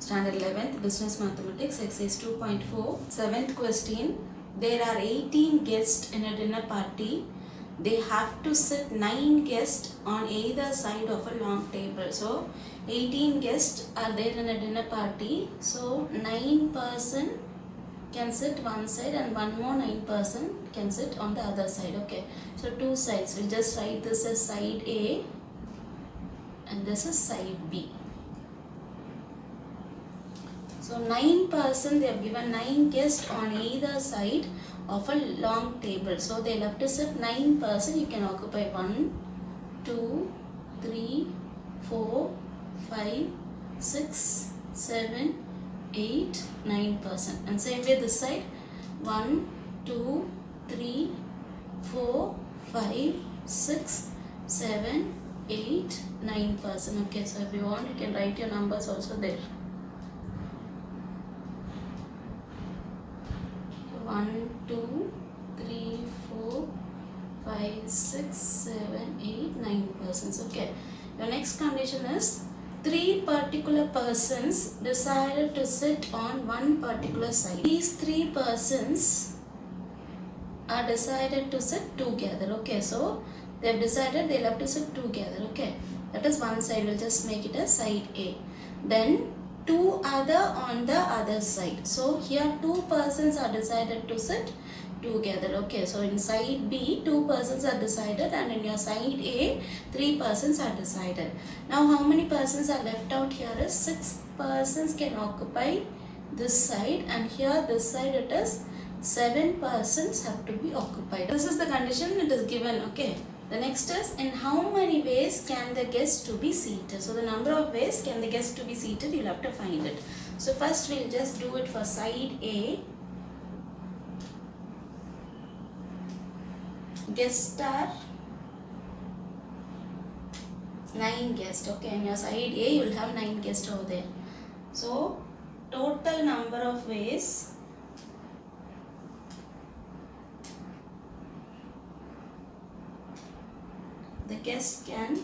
Standard 11th Business Mathematics Exercise 2.4 7th question. There are 18 guests in a dinner party. They have to sit 9 guests on either side of a long table. So 18 guests are there in a dinner party. So 9 person can sit one side and one more 9 person can sit on the other side. Okay, so two sides. We'll just write this as side A and this is side B. So 9 person, they have given 9 guests on either side of a long table. So they'll have to sit 9 person. You can occupy 1, 2, 3, 4, 5, 6, 7, 8, 9 person. And same way this side 1, 2, 3, 4, 5, 6, 7, 8, 9 person. Okay, so if you want, you can write your numbers also there. 1, 2, 3, 4, 5, 6, 7, 8, 9 persons. Okay. Your next condition is 3 particular persons decided to sit on one particular side. These 3 persons are decided to sit together. Okay. So they have decided they'll have to sit together. Okay. That is one side. We'll just make it a side A. Then 2 other on the other side. So here 2 persons are decided to sit together. Okay, so in side B 2 persons are decided and in your side A 3 persons are decided. Now how many persons are left out here is 6 persons can occupy this side and here this side it is 7 persons have to be occupied. This is the condition it is given. Okay. The next is in how many ways can the guests to be seated. So the number of ways can the guests to be seated, you'll have to find it. So first we'll just do it for side A. Guests are 9 guests. Okay, in your side A you'll have 9 guests over there. So total number of ways the guest can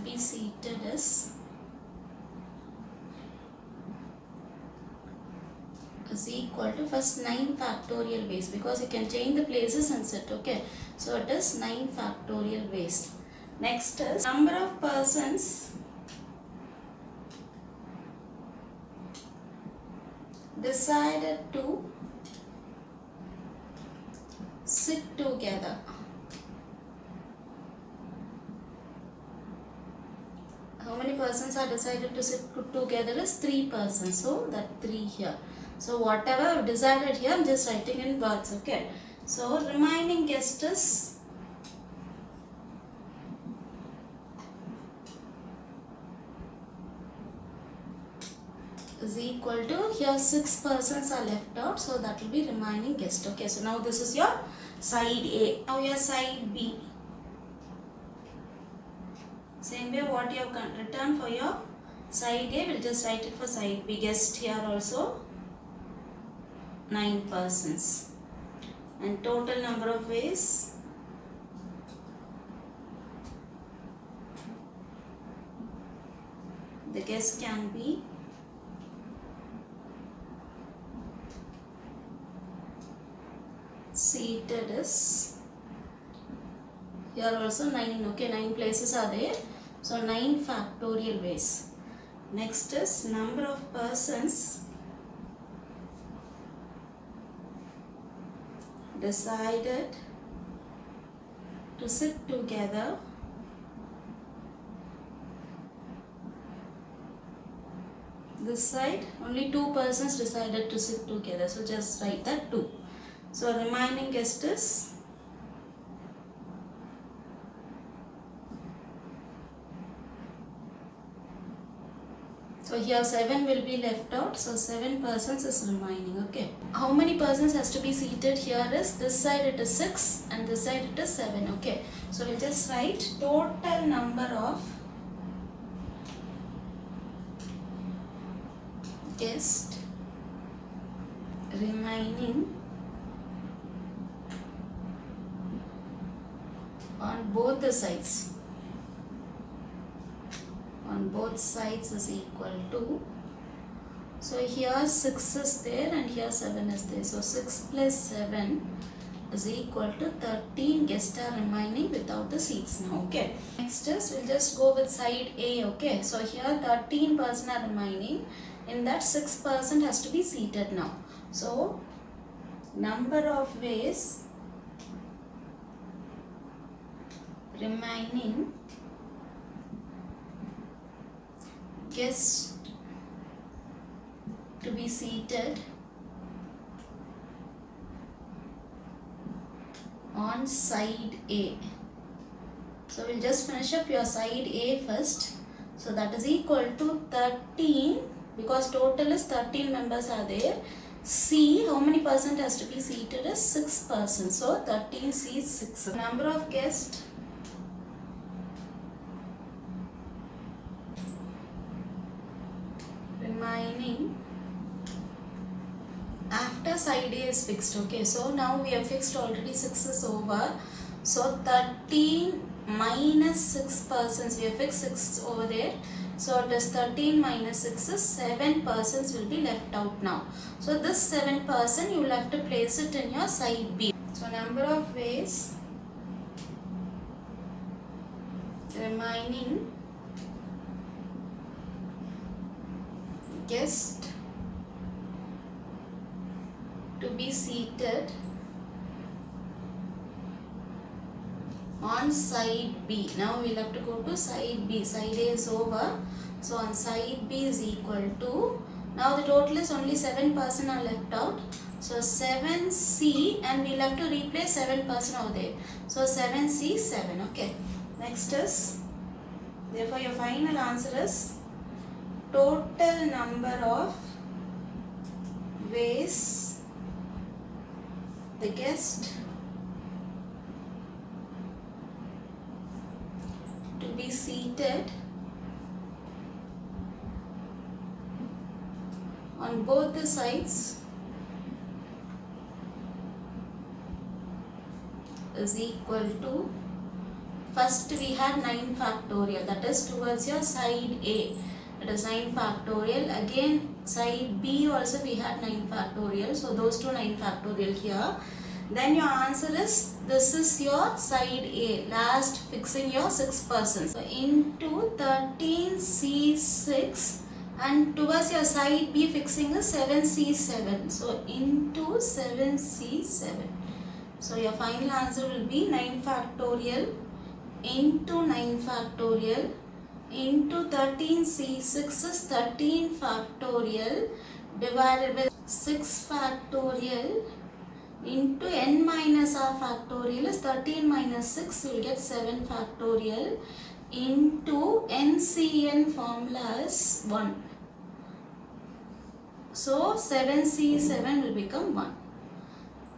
be seated is equal to first 9 factorial ways because you can change the places and sit. Okay, so it is 9 factorial ways. Next is number of persons decided to sit together. How many persons are decided to sit together is 3 persons. So that 3 here. So whatever I've decided here, I'm just writing in words. Okay. So remaining guest is equal to here 6 persons are left out. So that will be remaining guest. Okay. So now this is your side A. Now your side B. Same way what you have written for your side A, we'll just write it for side B. Guest here also 9 persons. And total number of ways the guest can be seated is here also 9. Okay, 9 places are there. So 9 factorial ways. Next is number of persons decided to sit together this side only 2 persons decided to sit together. So just write that 2. So remaining guest is so here 7 will be left out. So 7 persons is remaining. Okay. How many persons has to be seated here is this side it is 6 and this side it is 7. Okay. So we'll just write total number of guests remaining on both the sides. on both sides is equal to, so here 6 is there and here 7 is there. So 6 plus 7 is equal to 13 guests are remaining without the seats now. Okay. Next is we'll just go with side A. Okay. So here 13 person are remaining. In that 6% has to be seated now. So number of ways remaining guests to be seated on side A. So we'll just finish up your side A first. So that is equal to 13, because total is 13 members are there. C, how many percent has to be seated is 6%. So 13 C is 6. Number of guests remaining after side A is fixed. Okay, so now we have fixed already, 6 is over. So 13 minus 6 persons, we have fixed 6 over there. So it is 13 minus 6 is 7 persons will be left out now. So this 7% you will have to place it in your side B. So number of ways remaining guests to be seated on side B. Now we'll have to go to side B. Side A is over. So on side B is equal to, now the total is only 7% are left out. So 7C, and we'll have to replace 7% over there. So 7C 7. Okay. Next is, therefore your final answer is total number of ways the guest to be seated on both the sides is equal to, first we had 9 factorial, that is towards your side A, it is 9 factorial. Again side B also we had 9 factorial, so those two 9 factorial here. Then your answer is, this is your side A, last fixing your 6%. So into 13C6, and towards your side B fixing is 7C7. So into 7C7. So your final answer will be 9 factorial into 9 factorial into 13C6 is 13 factorial divided by 6 factorial into n minus r factorial is 13 minus 6, you will get 7 factorial into NCN formula is 1. So 7C7 will become 1.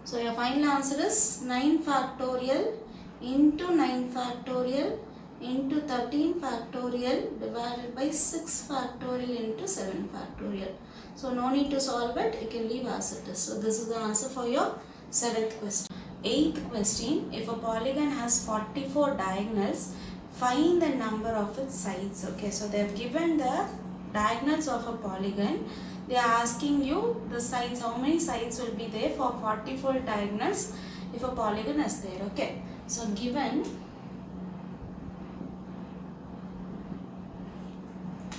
So your final answer is 9 factorial into 9 factorial into 13 factorial divided by 6 factorial into 7 factorial. So no need to solve it, you can leave as it is. So this is the answer for your 7th question. 8th question, if a polygon has 44 diagonals, find the number of its sides. Okay, so they have given the diagonals of a polygon. They are asking you the sides, how many sides will be there for 44 diagonals if a polygon is there. Okay, so given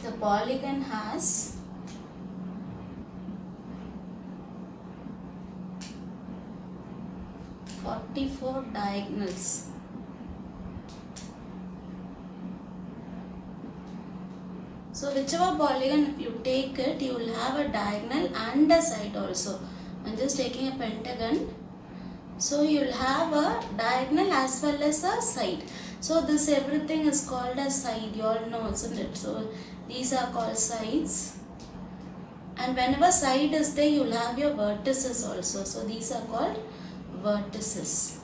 the polygon has 44 diagonals. So whichever polygon if you take it, you will have a diagonal and a side also. I'm just taking a pentagon. So you will have a diagonal as well as a side. So this everything is called as side. You all know, isn't it? So these are called sides. And whenever side is there, you will have your vertices also. So these are called vertices.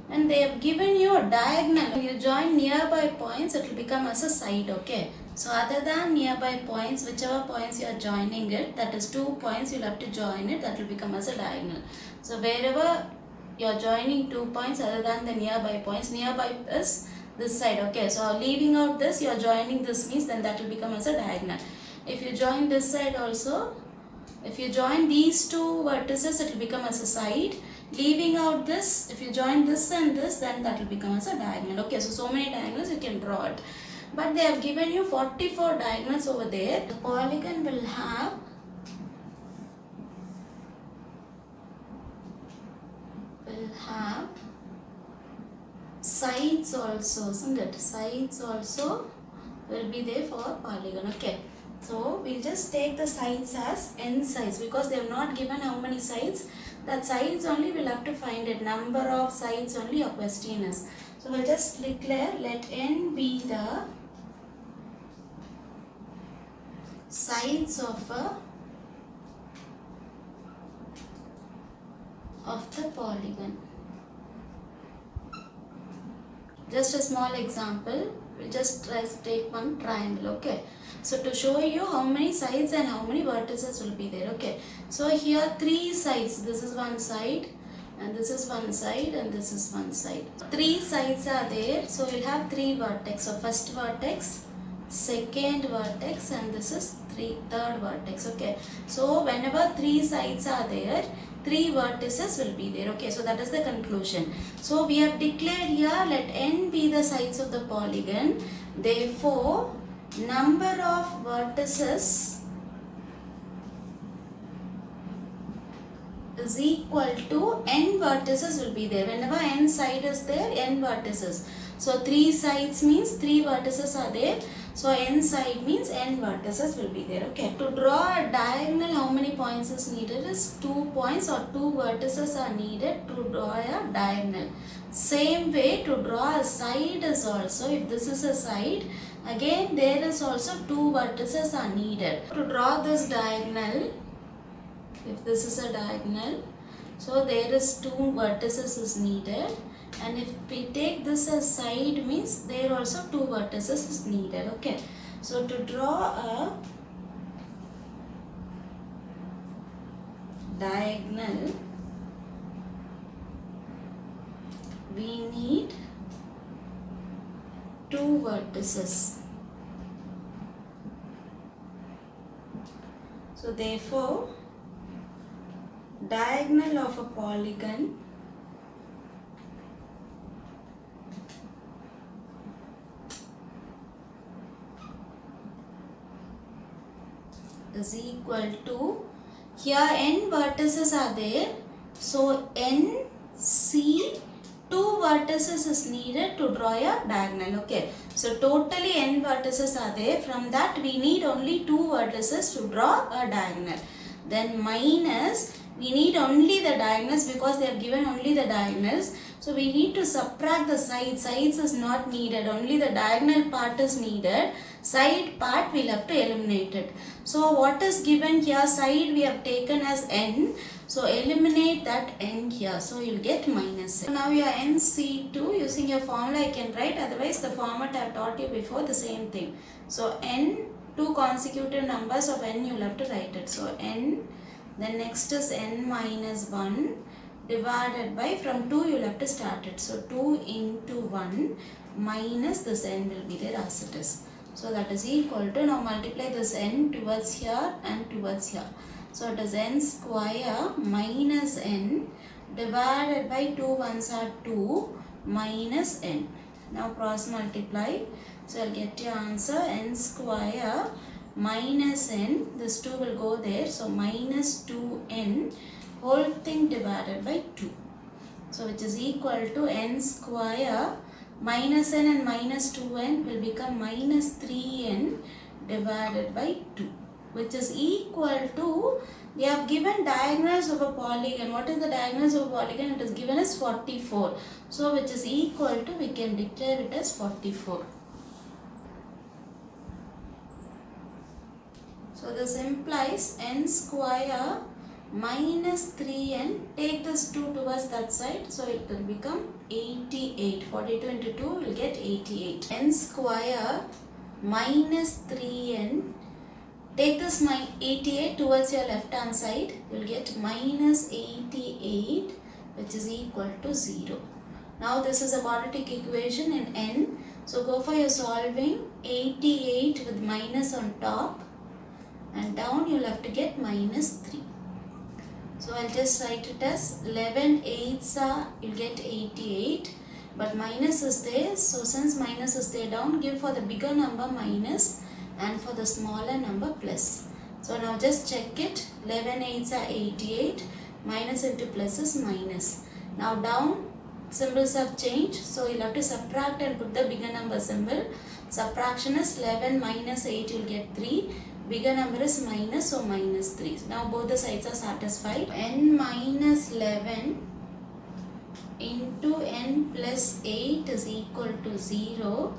And they have given you a diagonal. When you join nearby points, it will become as a side. Okay. So other than nearby points, whichever points you are joining it, that is 2 points, you will have to join it, that will become as a diagonal. So wherever you are joining 2 points other than the nearby points, nearby is this side. Okay, so leaving out this, you are joining this means then that will become as a diagonal. If you join this side also, if you join these two vertices, it will become as a side. Leaving out this, if you join this and this, then that will become as a diagonal. Okay, so many diagonals you can draw it. But they have given you 44 diagonals over there. The polygon will have sides also, isn't it? Sides also will be there for polygon. Okay, so we'll just take the sides as n sides because they have not given how many sides. That sides only we'll have to find it. Number of sides only your question is. So we'll just declare let n be the sides of the polygon. Just a small example, we'll just try to take one triangle. Okay, so to show you how many sides and how many vertices will be there. Okay, so here 3 sides, this is one side and this is one side and this is one side. 3 sides are there, so we'll have 3 vertex. So first vertex, second vertex, and this is third vertex. Okay, so whenever 3 sides are there, 3 vertices will be there. Okay, so that is the conclusion. So we have declared here let n be the sides of the polygon. Therefore, number of vertices is equal to n vertices will be there. Whenever n side is there, n vertices. So 3 sides means 3 vertices are there. So n side means n vertices will be there. Okay. To draw a diagonal, how many points is needed is 2 points or 2 vertices are needed to draw a diagonal. Same way to draw a side is also, if this is a side, again there is also 2 vertices are needed. To draw this diagonal, if this is a diagonal, so there is 2 vertices is needed. And if we take this as side means there also 2 vertices is needed. Okay, so to draw a diagonal, we need 2 vertices. So therefore, diagonal of a polygon is equal to, here n vertices are there, so n, c, 2 vertices is needed to draw a diagonal. Okay, so totally n vertices are there, from that we need only 2 vertices to draw a diagonal. Then minus, we need only the diagonals because they have given only the diagonals. So we need to subtract the sides. Sides is not needed, only the diagonal part is needed. Side part we'll have to eliminate it. So what is given here, side we have taken as n. So eliminate that n here. So you'll get minus n. So now your NC2, using your formula I can write, otherwise the format I have taught you before, the same thing. So n, 2 consecutive numbers of n you'll have to write it. So n, then next is n minus 1 divided by, from 2 you'll have to start it. So 2 into 1 minus this n will be there as it is. So that is equal to, now multiply this n towards here and towards here. So it is n square minus n divided by 2 ones are 2 minus n. Now cross multiply. So I'll get your answer n square minus n. This 2 will go there. So minus 2n whole thing divided by 2. So which is equal to n square minus n and minus 2n will become minus 3n divided by 2, which is equal to, they have given diagonals of a polygon. What is the diagonals of a polygon? It is given as 44. So which is equal to, we can declare it as 44. So this implies n square minus 3n, take this 2 towards that side, so it will become 88. 42 into 2 will get 88. N square minus 3n, take this 88 towards your left hand side, you will get minus 88, which is equal to 0. Now this is a quadratic equation in n. So go for your solving. 88 with minus on top, and down you'll have to get minus 3. So I'll just write it as 11 8s are, you'll get 88, but minus is there. So since minus is there, down give for the bigger number minus and for the smaller number plus. So now just check it. 11 8s are 88, minus into plus is minus. Now down symbols have changed, so you'll have to subtract and put the bigger number symbol. Subtraction is 11 minus 8, you'll get 3. Bigger number is minus, so minus 3. Now both the sides are satisfied. N minus 11 into n plus 8 is equal to 0.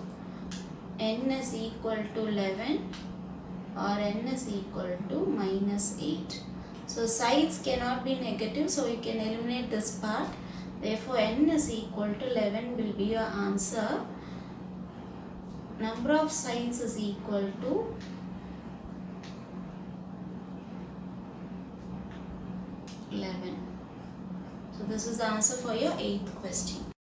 N is equal to 11 or n is equal to minus 8. So sides cannot be negative, so you can eliminate this part. Therefore, n is equal to 11 will be your answer. Number of sides is equal to 11. So this is the answer for your 8th question.